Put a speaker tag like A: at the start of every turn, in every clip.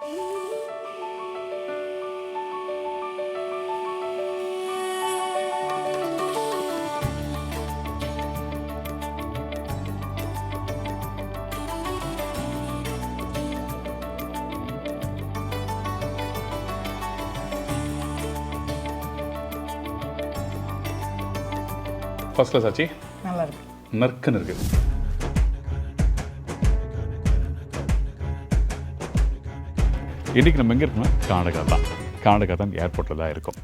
A: First class ஆச்சு,
B: நல்லா இருக்கு,
A: நற்கன்னு இருக்கு. இன்றைக்கி நம்ம எங்கே இருக்கோம்னா கர்நாடகா தான் ஏர்போர்ட்டில் தான் இருக்கும்.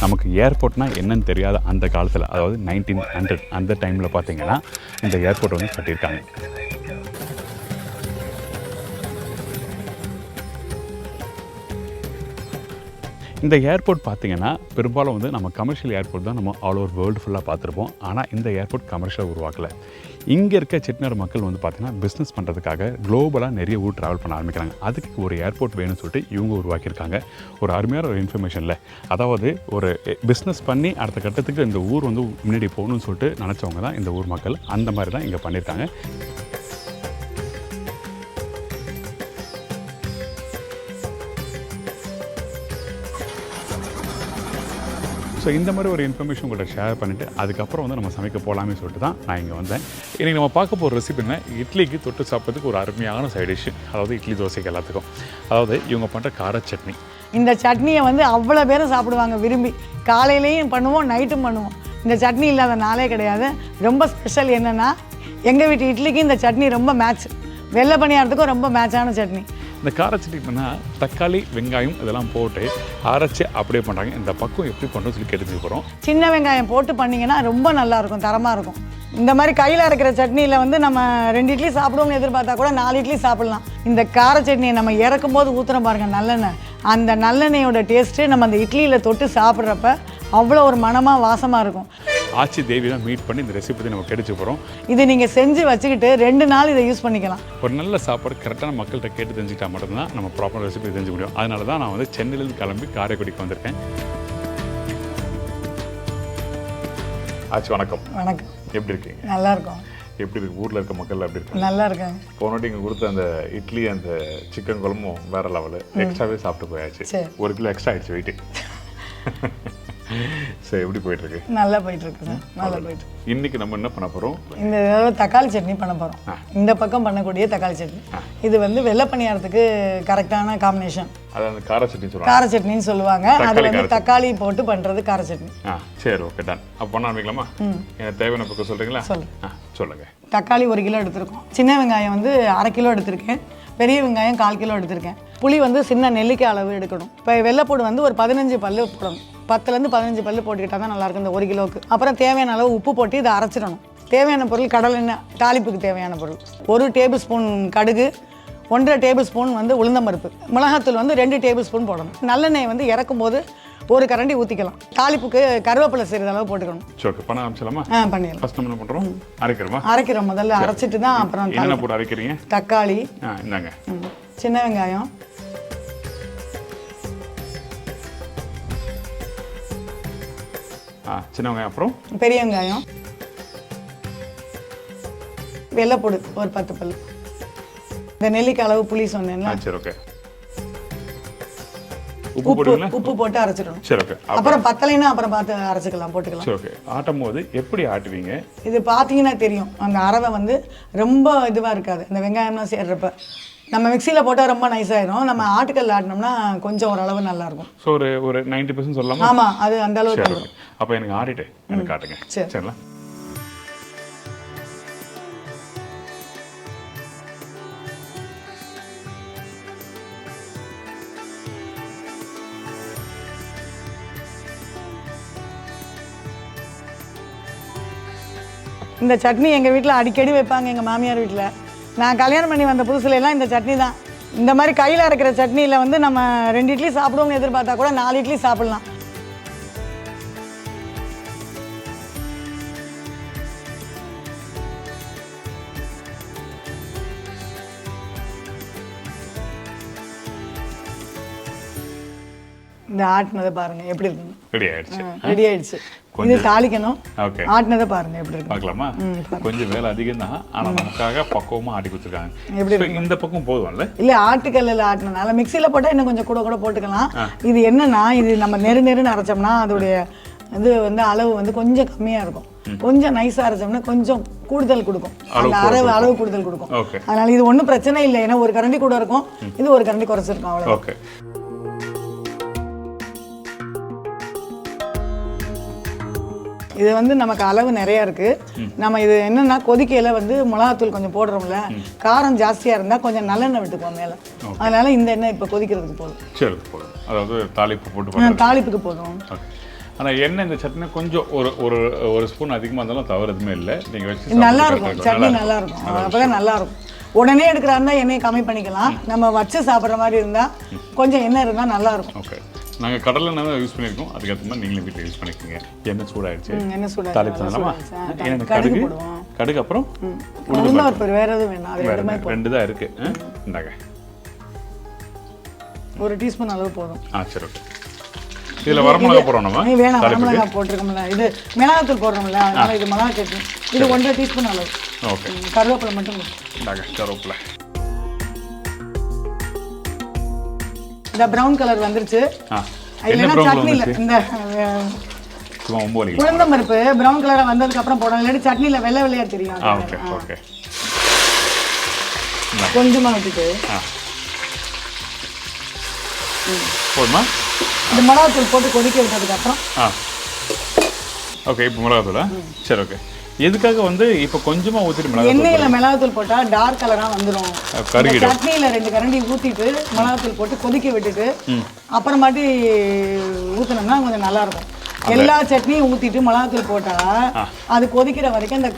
A: நமக்கு ஏர்போர்ட்னா என்னன்னு தெரியாத அந்த காலத்தில், அதாவது 1900 அந்த டைமில் பார்த்தீங்கன்னா இந்த ஏர்போர்ட் வந்து கட்டியிருக்காங்க. இந்த ஏர்போர்ட் பார்த்திங்கன்னா பெரும்பாலும் வந்து நம்ம கமர்ஷியல் ஏர்போர்ட் தான் நம்ம ஆல் ஓவர் வேர்ல்டு ஃபுல்லாக பார்த்துருப்போம். ஆனால் இந்த ஏர்போர்ட் கமர்ஷியலாக உருவாக்கலை. இங்கே இருக்க செட்டிநாடு மக்கள் வந்து பார்த்திங்கன்னா பிஸ்னஸ் பண்ணுறதுக்காக குளோபலாக நிறைய ஊர் ட்ராவல் பண்ண ஆரம்பிக்கிறாங்க. அதுக்கு ஒரு ஏர்போர்ட் வேணும்னு சொல்லிட்டு இவங்க உருவாக்கியிருக்காங்க. ஒரு அருமையான ஒரு இன்ஃபர்மேஷனில், அதாவது ஒரு பிஸ்னஸ் பண்ணி அடுத்த கட்டத்துக்கு இந்த ஊர் வந்து முன்னாடி போகணும்னு சொல்லிட்டு நினச்சவங்க தான் இந்த ஊர் மக்கள். அந்த மாதிரி தான் இங்கே பண்ணியிருக்காங்க. ஸோ இந்த மாதிரி ஒரு இன்ஃபர்மேஷன் உங்கள்கிட்ட ஷேர் பண்ணிவிட்டு அதுக்கப்புறம் வந்து நம்ம சமைக்க போகலாமே சொல்லிட்டு தான் நான் இங்கே வந்தேன். இன்றைக்கி நம்ம பார்க்க போகிற ரெசிபின்னா இட்லிக்கு தொட்டு சாப்பிட்றதுக்கு ஒரு அருமையான சைட் டிஷ், அதாவது இட்லி தோசைக்கு எல்லாத்துக்கும். அதாவது இவங்க பண்ணுற கார சட்னி.
B: இந்த சட்னியை வந்து அவ்வளோ பேரும் சாப்பிடுவாங்க விரும்பி. காலையிலையும் பண்ணுவோம், நைட்டும் பண்ணுவோம். இந்த சட்னி இல்லாத நாளே கிடையாது. ரொம்ப ஸ்பெஷல் என்னென்னா, எங்கள் வீட்டு இட்லிக்கு இந்த சட்னி ரொம்ப மேட்ச், வெள்ளை பணியாரத்துக்கும் ரொம்ப மேட்சான சட்னி.
A: இந்த கார சட்னினா தக்காளி வெங்காயம் இதெல்லாம் போட்டு அரைச்சி அப்படியே பண்ணுறாங்க. இந்த பக்கம் எப்படி பண்ணுறோம்னு சொல்லி கேட்டு போகிறோம்.
B: சின்ன வெங்காயம் போட்டு பண்ணிங்கன்னா ரொம்ப நல்லாயிருக்கும், தரமாக இருக்கும். இந்த மாதிரி கையில் அரைக்கிற சட்னியில் வந்து நம்ம 2 இட்லி சாப்பிடுவோம்னு எதிர்பார்த்தா கூட 4 இட்லி சாப்பிட்லாம். இந்த கார சட்னியை நம்ம இறக்கும் போது ஊற்றுறோம் பாருங்கள் நல்லெண்ணெய், அந்த நல்லெண்ணெயோட டேஸ்ட்டு நம்ம அந்த இட்லியில் தொட்டு சாப்பிட்றப்ப அவ்வளோ ஒரு மனமாக வாசமாக இருக்கும்.
A: ஆச்சி தேவி தான் மீட் பண்ணி இந்த ரெசிபி நம்ம கிடைச்சி போகிறோம்.
B: இது நீங்கள் செஞ்சு வச்சுக்கிட்டு 2 நாள் இதை யூஸ் பண்ணிக்கலாம்.
A: ஒரு நல்ல சாப்பாடு கரெக்டான மக்கள்கிட்ட கேட்டு தெரிஞ்சுக்கிட்டா மட்டும்தான் நம்ம ப்ராப்பர் ரெசிபி தெரிஞ்சுக்க முடியும். அதனால தான் நான் வந்து சென்னையிலேருந்து கிளம்பி காரைக்குடிக்கு வந்திருக்கேன். ஆச்சி வணக்கம்.
B: வணக்கம்.
A: எப்படி இருக்கீங்க?
B: நல்லா இருக்கும்.
A: எப்படி இருக்கு ஊரில் இருக்க மக்கள் எப்படி இருக்கு?
B: நல்லா இருக்காங்க.
A: போனோட்டி இங்கே கொடுத்த அந்த இட்லி அந்த சிக்கன் குழம்பும் வேற லெவலு. எக்ஸ்ட்ராவே சாப்பிட்டு போயாச்சு. 1 கிலோ எக்ஸ்ட்ரா ஆயிடுச்சு வெயிட்டு. சரி, எப்படி போயிட்டுருக்கு?
B: நல்லா போயிட்டுருக்கு சார், நல்லா போயிட்டு.
A: இன்னைக்கு நம்ம என்ன பண்ண போகிறோம்?
B: இந்த தக்காளி சட்னி பண்ண போகிறோம். இந்த பக்கம் பண்ணக்கூடிய தக்காளி சட்னி. இது வந்து வெள்ளை பணியாரத்துக்கு கரெக்டான காம்பினேஷன்.
A: அது அந்த கார சட்னி சொல்லுவாங்க,
B: கார சட்னின்னு சொல்லுவாங்க. அது வந்து தக்காளி போட்டு பண்ணுறது கார சட்னி.
A: சரி, ஓகே, டன். அப்போ பண்ண ஆரம்பிக்கலாமா? எனக்கு தேவையான பக்கம் சொல்கிறீங்களா? சொல்லுங்கள்.
B: தக்காளி 1 கிலோ எடுத்திருக்கோம். சின்ன வெங்காயம் வந்து 1/2 கிலோ எடுத்திருக்கேன். பெரிய வெங்காயம் 1/4 கிலோ எடுத்திருக்கேன். புளி வந்து சின்ன நெல்லிக்காய் அளவு எடுக்கணும். இப்போ வெள்ளைப்பூடு வந்து ஒரு 15 பல்லு போடணும். 10லேருந்து 15 பல்லு போட்டுக்கிட்டால் தான் நல்லாயிருக்கும் இந்த 1 கிலோவுக்கு. அப்புறம் தேவையான அளவு உப்பு போட்டு இதை அரைச்சிடணும். தேவையான பொருள் கடலெண்ணெய், தாளிப்புக்கு தேவையான பொருள் 1 டேபிள் ஸ்பூன் கடுகு, 1.5 டேபிள் ஸ்பூன் வந்து உளுந்தம்பருப்பு, மிளகாத்தூள் வந்து 2 டேபிள் ஸ்பூன் போடணும். நல்லெண்ணெய் வந்து இறக்கும் போது 1 கரண்டி ஊற்றிக்கலாம். தாளிப்புக்கு கருவேப்பிலை சிறிதளவு போட்டுக்கணும்.
A: சரி, பண்ண ஆரம்பிச்சலாமா?
B: பண்ணிடலாம்.
A: ஃபர்ஸ்ட் நம்ம என்ன பண்ணுறோம்? அரைக்கிறோம். முதல்ல
B: அரைச்சிட்டு தான் அப்புறம்
A: என்ன போட்டு அரைக்கிறீங்க?
B: தக்காளி,
A: இந்தாங்க,
B: சின்ன வெங்காயம்,
A: சின்ன வெங்காயம், அப்புறம்
B: பெரிய வெங்காயம், வெள்ளைப்பூடு ஒரு 10 பல்லு, இந்த நெல்லிக்காய் அளவு புளி சொன்னேன்ல.
A: சரி, ஓகே.
B: உப்பு போட்டு அரைச்சிடணும்.
A: சரி, ஓகே.
B: அப்புறம் பத்தலைன்னா அப்புறம் பார்த்து அரைச்சிக்கலாம், போட்டுக்கலாம்.
A: சரி, ஓகே. ஆட்டும் போது எப்படி ஆட்டுவீங்க?
B: இது பார்த்தீங்கன்னா தெரியும், அந்த அரவை வந்து ரொம்ப இதுவாக இருக்காது. இந்த வெங்காயம்லாம் சேர்றப்ப நம்ம மிக்சியில் போட்டால் ரொம்ப நைஸாயிடும். நம்ம ஆட்டுக்கல்ல ஆட்டினோம்னா கொஞ்சம் ஓரளவு நல்லாயிருக்கும்.
A: ஸோ ஒரு 90% சொல்லலாமா?
B: ஆமாம், அது அந்த அளவுக்கு வரும்.
A: அப்போ எனக்கு ஆடிட்டு எனக்கு காட்டுங்க. சரிங்களா?
B: இந்த சட்னி எங்கள் வீட்டில் அடிக்கடி வைப்பாங்க, எங்கள் மாமியார் வீட்டில். நான் கல்யாணம் பண்ணி வந்த புதுசுலாம் இந்த சட்னி தான். இந்த மாதிரி கையில் அரைக்கிற சட்னியில் வந்து நம்ம 2 இட்லி சாப்பிடுவோம்னு எதிர்பார்த்தா கூட 4 இட்லி சாப்பிட்லாம். இந்த ஆட்டினதை பாருங்க எப்படி இருக்குன்னு.
A: ரெடி ஆயிடுச்சு.
B: ரெடி ஆயிடுச்சு. இது தாளிக்கணும்.
A: ஓகே.
B: ஆட்டினதை பாருங்க எப்படி இருக்கு.
A: பார்க்கலாமா? கொஞ்சம் வேலை அதிகம் தான், ஆனா நமக்காக பக்குவமா ஆட்டி கொடுத்துருக்காங்க.
B: எப்படி
A: இருக்கு? இந்த பக்கம் போதும்ல?
B: இல்ல ஆட்டுக்கல்லில் ஆட்டினால மிக்சியில் போட்டால் இன்னும் கொஞ்சம் கூட போட்டுக்கலாம். இது என்னன்னா இது நம்ம நெருன்னு அரைச்சோம்னா அதோடைய இது வந்து அளவு வந்து கொஞ்சம் கம்மியா இருக்கும். கொஞ்சம் நைஸா அரைச்சோம்னா கொஞ்சம் கூடுதல் கொடுக்கும். அந்த அளவு கூடுதல் கொடுக்கும். அதனால இது ஒன்றும் பிரச்சனை இல்லை. ஏன்னா ஒரு கரண்டி கூட இருக்கும், இது ஒரு கரண்டி குறைச்சிருக்கும் அவ்வளோ.
A: ஓகே.
B: இது வந்து நமக்கு அளவு நிறைய இருக்கு. நம்ம இது என்னன்னா கொதிக்கையில வந்து மிளகாத்தூள் கொஞ்சம் போடுறோம்ல, காரம் ஜாஸ்தியா இருந்தா கொஞ்சம் நல்லெண்ணெய் விட்டுக்குவோம் மேல. அதனால இந்த எண்ணெய் இப்போ கொதிக்கிறதுக்கு போதும்.
A: சரி, போதும். அதாவது தாளிப்பு போட்டு
B: தாளிப்புக்கு போதும்.
A: ஆனால் எண்ணெய் இந்த சட்னி கொஞ்சம் ஒரு ஸ்பூன் அதிகமாக இருந்தாலும் தவறு எதுவுமே இல்லை. நீங்கள் வச்சு
B: நல்லா இருக்கும், சட்னி நல்லா இருக்கும். அப்போதான் நல்லா இருக்கும். உடனே எடுக்கிறாருந்தா எண்ணெயை கம்மி பண்ணிக்கலாம். நம்ம வச்சு சாப்பிட்ற மாதிரி இருந்தால் கொஞ்சம் எண்ணெய் இருந்தால் நல்லா இருக்கும்.
A: ஓகே. நாங்கள் கடலை எண்ணெய் யூஸ் பண்ணியிருக்கோம், அதுக்கேற்ற மாதிரி நீங்களும் வீட்டில் யூஸ் பண்ணிக்கோங்க. எண்ணெய் சூடாயிடுச்சு.
B: எண்ணெய் சூடாக
A: தாளிப்பு கடுகு போடுவோம். கடுகு அப்புறம்
B: உளுந்தம்பருப்பு. வேற எதுவும் வேணாம்,
A: ரெண்டு தான் இருக்கு. இந்தாங்க
B: 1 டீஸ்பூன் அளவு போதும்.
A: சரி, ஓகே. இதில் வரமிளகா போடுறோம் நம்ம?
B: வேணாம், வரமிளகா போட்டிருக்கோம்ல. இது மிளகாத்தூள் போடுறோம்ல, அதனால இது மிளகா சட்னி. இது 1.5 டீஸ்பூன் அளவு.
A: ஓகே.
B: கருவேப்பிலை மட்டும்
A: இந்தாங்க கருவேப்பிலை.
B: இந்த ப்ரௌன் கலர் வந்துருச்சு. இல்லைன்னா சட்னியில் இந்த உளுந்தம்பருப்பு ப்ரௌன் கலராக வந்ததுக்கு அப்புறம் போடணும், இல்லாட்டி சட்னியில் வெள்ளை வெள்ளையா தெரியும்.
A: Okay okay.
B: கொஞ்சமாக விட்டுட்டு
A: போதுமா?
B: இந்த மிளகாத்தூள் போட்டு கொதிக்க விட்டதுக்கு அப்புறம்
A: ஓகே. இப்போ மிளகாத்தூளா? சரி, ஓகே. எதுக்காக வந்து இப்போ கொஞ்சமா ஊற்றிட்டு மிளகாத்தூள்?
B: எண்ணெயில் மிளகாத்தூள் போட்டால் டார்க் கலராக வந்துடும். சட்னியில் 2 கரண்டி ஊற்றிட்டு மிளகாத்தூள் போட்டு கொதிக்க விட்டுட்டு அப்புறமாட்டி ஊற்றினோம்னா கொஞ்சம் நல்லா இருக்கும். எல்லா சட்னியும் ஊற்றிட்டு மிளகாத்தூள் போட்டால் அது கொதிக்கிற வரைக்கும் இந்த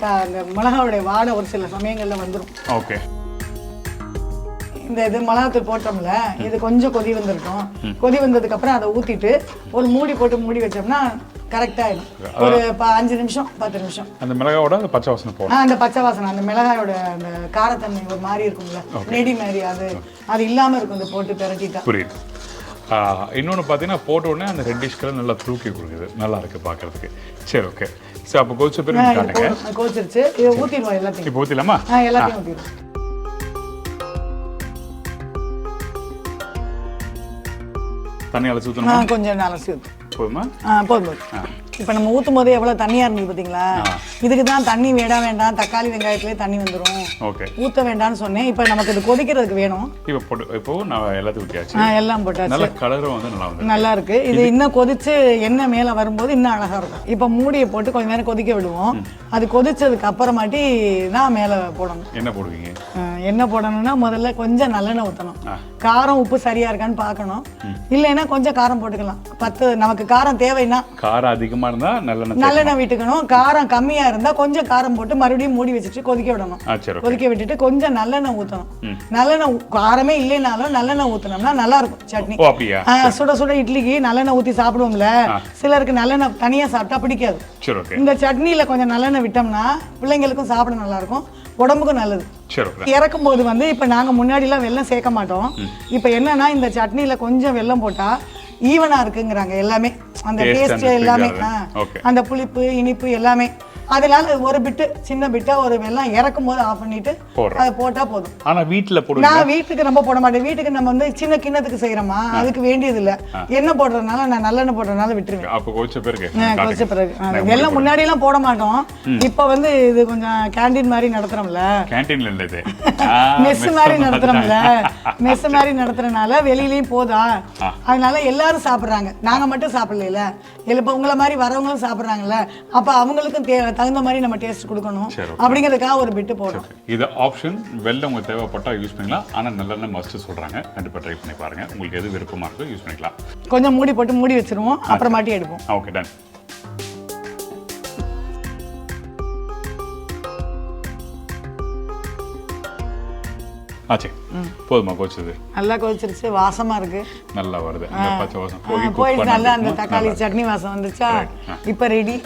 B: மிளகாவுடைய வாடை ஒரு சில சமயங்களில் வந்துடும்.
A: ஓகே.
B: இந்த இது மிளகாத்தூள் போட்டோம்ல, இது கொஞ்சம் கொதி வந்துருக்கும். கொதி வந்ததுக்கு அப்புறம் அதை ஊற்றிட்டு ஒரு மூடி போட்டு மூடி வச்சோம்னா கரெக்டாக ஆயிடும். ஒரு 5 நிமிஷம் 10 நிமிஷம்
A: அந்த மிளகாயோட அந்த பச்சை வாசனை போகும்.
B: அந்த பச்சை வாசனை, அந்த மிளகாயோட அந்த காரத்தன்மை ஒரு மாதிரி இருக்கும்ல, ரெடி மாதிரி அது இல்லாமல் இருக்கும். இந்த போட்டு பிரட்டிட்டா
A: புரியுது. இன்னொன்று பார்த்தீங்கன்னா போட்ட உடனே அந்த ரெட்டிஷ் கலர் நல்லா தூக்கி கொடுக்குது, நல்லா இருக்கு பார்க்கறதுக்கு. சரி, ஓகே. சரி, அப்போ கொதிச்ச பிறகு
B: கொதிச்சிருச்சு. இதை ஊற்றிடுவோம் எல்லாத்தையும்.
A: இப்போ ஊற்றிடலாமா?
B: எல்லாத்தையும் ஊற்றிடுவோம்.
A: தண்ணி அலசி ஊற்றணுமா?
B: கொஞ்சம் அலசி ஊற்றும்.
A: போதுமா?
B: போதும். இப்போ நம்ம ஊற்றும் போது எவ்வளோ தண்ணியாக இருந்தது பார்த்தீங்களா? இதுக்கு தான் தண்ணி வேண்டாம், தக்காளி வெங்காயத்துலேயே தண்ணி வந்துடும்.
A: ஓகே.
B: ஊற்ற வேண்டாம்னு சொன்னேன். இப்போ நமக்கு இது கொதிக்கிறதுக்கு வேணும்.
A: இப்போ நான் எல்லாத்தையும் ஊற்றியாச்சு.
B: எல்லாம் போட்டாச்சு.
A: நல்ல கலரும் வந்து நல்லா
B: இருக்கு. இது இன்னும் கொதிச்சு எண்ணெய் மேலே வரும்போது இன்னும் அழகாக இருக்கும். இப்போ மூடியை போட்டு கொஞ்சம் நேரம் கொதிக்க விடுவோம். அது கொதிச்சதுக்கு அப்புறமாட்டி தான் மேலே போடணும்.
A: என்ன போடுவீங்க?
B: என்ன போடணும்னா முதல்ல கொஞ்சம் நல்லெண்ணெய் ஊற்றணும். காரம் உப்பு சரியா இருக்கான்னு பார்க்கணும். இல்லைன்னா கொஞ்சம் காரம் போட்டுக்கலாம். நமக்கு காரம் தேவைன்னா
A: காரம் அதிகமாக இருந்தால்
B: நல்லெண்ணெய் விட்டுக்கணும். காரம் கம்மியா இருந்தா கொஞ்சம் காரம் போட்டு மறுபடியும் மூடி வச்சுட்டு கொதிக்க விடணும். கொதிக்க விட்டுட்டு கொஞ்சம் நல்லெண்ணெய் ஊற்றணும். நல்லெண்ணெய் காரமே இல்லைனாலும் நல்லெண்ணெய் ஊற்றினோம்னா நல்லா இருக்கும் சட்னி. சுட சுட இட்லிக்கு நல்லெண்ணெய் ஊற்றி சாப்பிடுவோம்ல, சிலருக்கு நல்லெண்ணெய் தனியாக சாப்பிட்டா பிடிக்காது. இந்த சட்னியில் கொஞ்சம் நல்லெண்ணெய் விட்டோம்னா பிள்ளைங்களுக்கும் சாப்பிட நல்லா இருக்கும், உடம்புக்கும் நல்லது. இறக்கும் போது வந்து இப்போ நாங்கள் முன்னாடிலாம் வெல்லம் சேர்க்க மாட்டோம். இப்போ என்னன்னா இந்த சட்னியில் கொஞ்சம் வெல்லம் போட்டால் ஈவனாக இருக்குங்கிறாங்க எல்லாமே. அந்த டேஸ்ட் எல்லாமே, அந்த புளிப்பு இனிப்பு எல்லாமே. அதனால ஒரு பிட்டு சின்ன பிட்டா ஒரு வெல்லம் இறக்கும் போது ஆஃப் பண்ணிட்டு அதை போட்டா போதும்.
A: ஆனா வீட்டுல
B: நான் வீட்டுக்கு ரொம்ப போட மாட்டேன். வீட்டுக்கு நம்ம வந்து சின்ன கிண்ணத்துக்கு செய்யறோமா, அதுக்கு வேண்டியது இல்ல. எண்ணெய் போடுறதுனால நான் நல்லெண்ணெய் போடுறதுனால விட்டுருவேன்.
A: அப்ப கொதிச்ச
B: பிறகு வெல்லம் முன்னாடி எல்லாம் போட மாட்டோம். இப்ப வந்து இது கொஞ்சம் கேண்டீன் மாதிரி நடத்துறோம்ல,
A: கேண்டீன்ல இல்ல இது
B: மெஸ் மாதிரி நடத்துறோம்ல, மெஸ் மாதிரி நடத்துறதுனால வெளியிலயும் போதா, அதனால எல்லாரும் சாப்பிடுறாங்க, நாங்க மட்டும் சாப்பிடல. இப்ப உங்களை மாதிரி வரவங்களும் சாப்பிடுறாங்கல்ல, அப்ப அவங்களுக்கும் தகுந்த மாதிரி நம்ம டேஸ்ட் கொடுக்கணும் அப்படிங்கிறதுக்காக ஒரு பிட்டு போடுறோம்.
A: இது ஆப்ஷன். வெல்லம் உங்களுக்கு தேவைப்பட்டா யூஸ் பண்ணிக்கலாம். ஆனா நல்லெண்ணெய் மஸ்ட் சொல்றாங்க, கண்டிப்பா ட்ரை பண்ணி பாருங்க. உங்களுக்கு எது விருப்பமா இருக்கோ யூஸ் பண்ணிக்கலாம்.
B: கொஞ்சம் மூடி போட்டு மூடி வச்சிருவோம், அப்புறமாட்டி எடுப்போம்.
A: Okay, done. ஆச்சு, போதுமா? கொதிச்சது
B: நல்லா கொதிச்சிருச்சு, வாசமா இருக்கு, நல்லா வருது.
A: அந்த பச்சை வாசம்
B: போய் நல்லா அந்த தக்காளி சட்னி வாசம் வந்துச்சா? இப்ப ரெடி.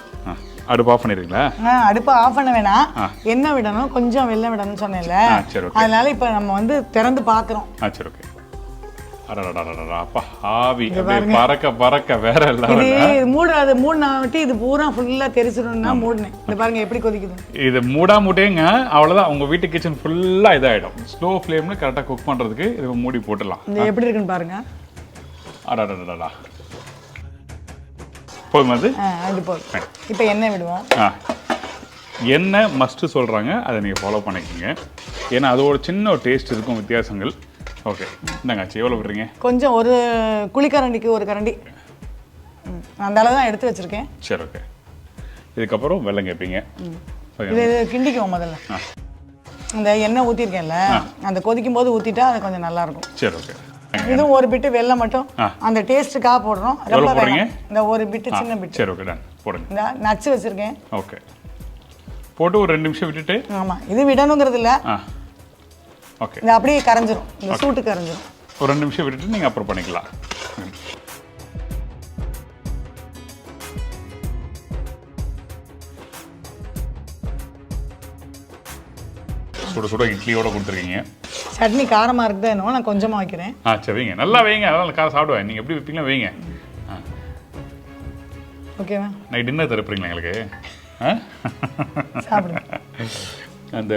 A: அடுப்பு ஆஃப் பண்ணிடுறீங்களா?
B: அடுப்பு ஆஃப் பண்ண வேணாம், எண்ணெய் விடணும், கொஞ்சம் வெல்லம் விடணும்னு சொன்னேன்ல, அதனால இப்ப நம்ம வந்து திறந்து பாக்குறோம்.
A: சரி, ஓகே. அடடடடடா அப்பா ஆவி அப்படியே பறக்க வேற
B: இது மூடாமட்டி இது பூரா ஃபுல்லா தெரிச்சிடணும்னா மூடினேன். இந்த பாருங்க எப்படி கொதிக்குது.
A: இது மூடாமட்டேங்க அவ்வளவுதான், உங்க வீட்டு கிச்சன் ஃபுல்லா இதாயிடும். ஸ்லோ ஃப்ளேம்ல கரெக்டா குக் பண்றதுக்கு இது மூடி போட்டுடலாம்.
B: இது எப்படி இருக்குன்னு பாருங்க.
A: அடடடடடா போதும் அது.
B: அது போதும். இப்போ எண்ணெய் விடுவோம்.
A: எண்ணெய் மஸ்ட்டு சொல்கிறாங்க, அதை நீங்கள் ஃபாலோ பண்ணிக்கோங்க. ஏன்னா அதோட சின்ன ஒரு டேஸ்ட் இருக்கும், வித்தியாசங்கள். ஓகே இந்தாங்காச்சு, எவ்வளோ விடுறீங்க? கொஞ்சம்
B: ஒரு குழிக்கரண்டிக்கு ஒரு கரண்டி அந்த அளவு தான் எடுத்து வச்சுருக்கேன்.
A: சரி ஓகே. இதுக்கப்புறம் வெல்லம் கேட்பீங்க.
B: இது கிண்டிக்குவோம் முதல்ல. இந்த எண்ணெய் ஊற்றிருக்கேன்ல, அந்த கொதிக்கும் போது ஊற்றிட்டா அது கொஞ்சம் நல்லாயிருக்கும்.
A: சரி ஓகே.
B: இதுவும் ஒரு பிட்டு வெல்லம் மட்டும் அந்த டேஸ்ட்டுக்காக போடுறோம்.
A: ரொம்ப போடுறீங்க?
B: இந்த ஒரு பிட்டு சின்ன பிட்டு.
A: சரி ஓகே டன் போடுங்க.
B: இந்த நச்சு வச்சுருக்கேன்.
A: ஓகே போட்டு ஒரு 2 நிமிஷம் விட்டுட்டு.
B: ஆமாம் இது விடணுங்கிறது இல்லை.
A: ஓகே
B: இந்த அப்படியே கரைஞ்சிரும், இந்த சூட்டு கரைஞ்சிரும்.
A: ஒரு 2 நிமிஷம் விட்டுட்டு நீங்கள் அப்புறம் பண்ணிக்கலாம். சுட சுட இட்லியோட கொடுத்துருக்கீங்க.
B: சட்னி காரமாக இருக்குதா என்னவோ, நான் கொஞ்சமாக வைக்கிறேன்.
A: சரி வைங்க, நல்லா வைங்க, அதெல்லாம் காரம் சாப்பிடுவேன். நீங்கள் எப்படி வைப்பீங்களா வைங்க.
B: ஓகேவா?
A: நைட் டின்னர் தரப்புறீங்களா எங்களுக்கு?
B: சாப்பிடுங்க.
A: அந்த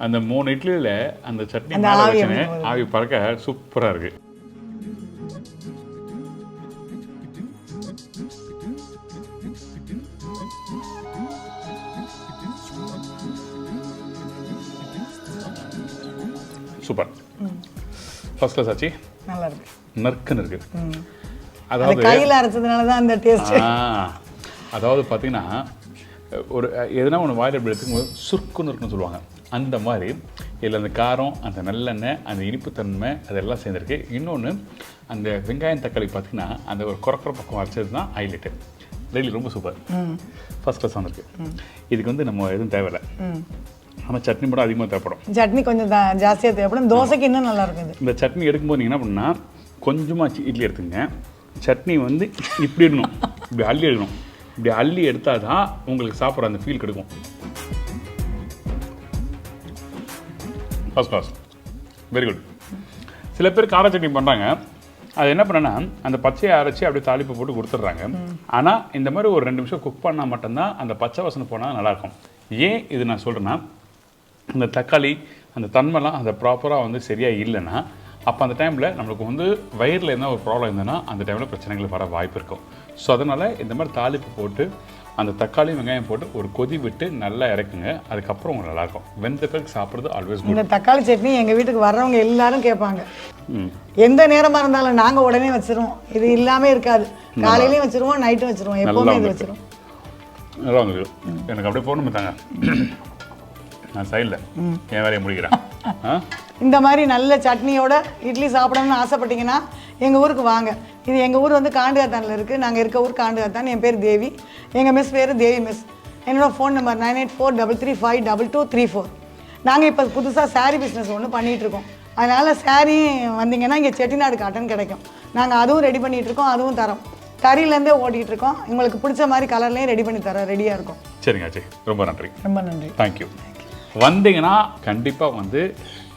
A: அந்த 3 இட்லியில் அந்த சட்னி ஆவி பறக்க சூப்பராக இருக்கு. சூப்பர் ஃபர்ஸ்ட் கிளாஸ் ஆச்சு.
B: நல்லா இருக்கு,
A: நறுக்குன்னு இருக்கு.
B: அதாவது கையில் அரைச்சதுனால தான் அந்த டேஸ்ட்.
A: அதாவது பார்த்தீங்கன்னா ஒரு எதுனா ஒன்று வாயில் எப்படி எடுத்துக்கும்போது சுருக்குன்னு இருக்குன்னு சொல்லுவாங்க. அந்த மாதிரி இதில் அந்த காரம், அந்த நல்லெண்ணெய், அந்த இனிப்புத்தன்மை அதெல்லாம் சேர்ந்துருக்கு. இன்னொன்று அந்த வெங்காயம் தக்காளி பார்த்தீங்கன்னா அந்த ஒரு குறக்குற பக்கம் அரைச்சது தான் ஹைலைட்டு. டெய்லி ரொம்ப சூப்பர் ஃபர்ஸ்ட் கிளாஸ் வந்துருக்கு. இதுக்கு வந்து நம்ம எதுவும் தேவையில்லை. ஆனால் சட்னி மட்டும் அதிகமாக தேவைப்படும்.
B: சட்னி கொஞ்சம் ஜாஸ்தியாக தேவைப்படும். தோசைக்கு இன்னும் நல்லா இருக்குது.
A: இந்த சட்னி எடுக்கும்போது நீங்கள் என்ன பண்ணால் கொஞ்சமாக இட்லி எடுத்துங்க. சட்னி வந்து இப்படி எடுக்கணும், இப்படி அள்ளி எடுக்கணும். இப்படி அள்ளி எடுத்தால் தான் உங்களுக்கு சாப்பிட்ற அந்த ஃபீல் கிடைக்கும். First class, very good. சில பேர் கார சட்னி பண்ணுறாங்க. அது என்ன பண்ணேன்னா அந்த பச்சையை அரைச்சி அப்படியே தாளிப்பு போட்டு கொடுத்துட்றாங்க. ஆனால் இந்த மாதிரி ஒரு 2 நிமிஷம் குக் பண்ணால் மட்டும்தான் அந்த பச்சை வாசனை போனால் நல்லாயிருக்கும். ஏன் இது நான் சொல்கிறேன்னா, அந்த தக்காளி அந்த தன்மைலாம் அந்த ப்ராப்பராக வந்து சரியாக இல்லைன்னா அப்போ அந்த டைமில் நம்மளுக்கு வந்து வயிறில் என்ன ஒரு ப்ராப்ளம் இருந்ததுன்னா அந்த டைமில் பிரச்சனைகள் வர வாய்ப்பு இருக்கும். ஸோ அதனால் இந்த மாதிரி தாளிப்பு போட்டு அந்த தக்காளி வெங்காயம் போட்டு ஒரு கொதி விட்டு நல்லா இறக்குங்க. அதுக்கப்புறம் உங்களுக்கு நல்லாயிருக்கும். வெந்த பிறகு சாப்பிட்றது ஆல்வேஸ் குட்.
B: இந்த தக்காளி சட்னி எங்கள் வீட்டுக்கு வர்றவங்க எல்லாரும் கேட்பாங்க. எந்த நேரமாக இருந்தாலும் நாங்கள் உடனே வச்சிருவோம். இது இல்லாமல் இருக்காது. காலையிலையும் வச்சுருவோம், நைட்டும் வச்சுருவோம், எப்போவுமே இது வச்சுருவோம்.
A: நல்லா வந்துருக்கு. எனக்கு அப்படியே போகணும் தாங்க. நான் சைடில் என் வேலையை முடிக்கிறேன்.
B: இந்த மாதிரி நல்ல சட்னியோட இட்லி சாப்பிடணும்னு ஆசைப்பட்டீங்கன்னா எங்கள் ஊருக்கு வாங்க. இது எங்கள் ஊர் வந்து காண்டுகாத்தானில் இருக்குது. நாங்கள் இருக்க ஊர் காண்டுகாத்தான். என் பேர் தேவி. எங்கள் மிஸ் பேர் தேவி மிஸ். என்னோடய ஃபோன் நம்பர் 9843335234. நாங்கள் இப்போ புதுசாக சாரீ பிஸ்னஸ் ஒன்று பண்ணிகிட்ருக்கோம். அதனால் சாரீ வந்தீங்கன்னா இங்கே செட்டிநாடு காட்டன் கிடைக்கும். நாங்கள் அதுவும் ரெடி பண்ணிகிட்ருக்கோம், அதுவும் தரோம். கறியிலேருந்தே ஓட்டிகிட்டு இருக்கோம். உங்களுக்கு பிடிச்ச மாதிரி கலர்லேயும் ரெடி பண்ணி தர ரெடியாக இருக்கும்.
A: சரிங்க ஆச்சு, ரொம்ப நன்றி.
B: ரொம்ப நன்றி.
A: தேங்க்யூ. வந்தீங்கன்னா கண்டிப்பாக வந்து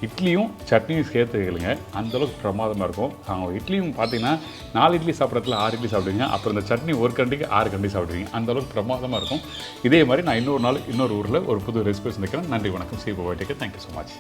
A: இட்லியும் சட்னியும் சேர்த்து கேளுங்க. அந்தளவுக்கு பிரமாதமாக இருக்கும். அவங்க இட்லியும் பார்த்தீங்கன்னா 4 இட்லி சாப்பிட்றதுல 6 இட்லி சாப்பிடுவீங்க. அப்புறம் இந்த சட்னி ஒரு கண்டிக்கு 6 கண்டி சாப்பிடுவீங்க. அந்தளவுக்கு பிரமாதமாக இருக்கும். இதே மாதிரி நான் இன்னொரு நாள் இன்னொரு ஊரில் ஒரு புது ரெசிபி சந்திக்கிறேன். நன்றி, வணக்கம். C bye take care. Thank you so much.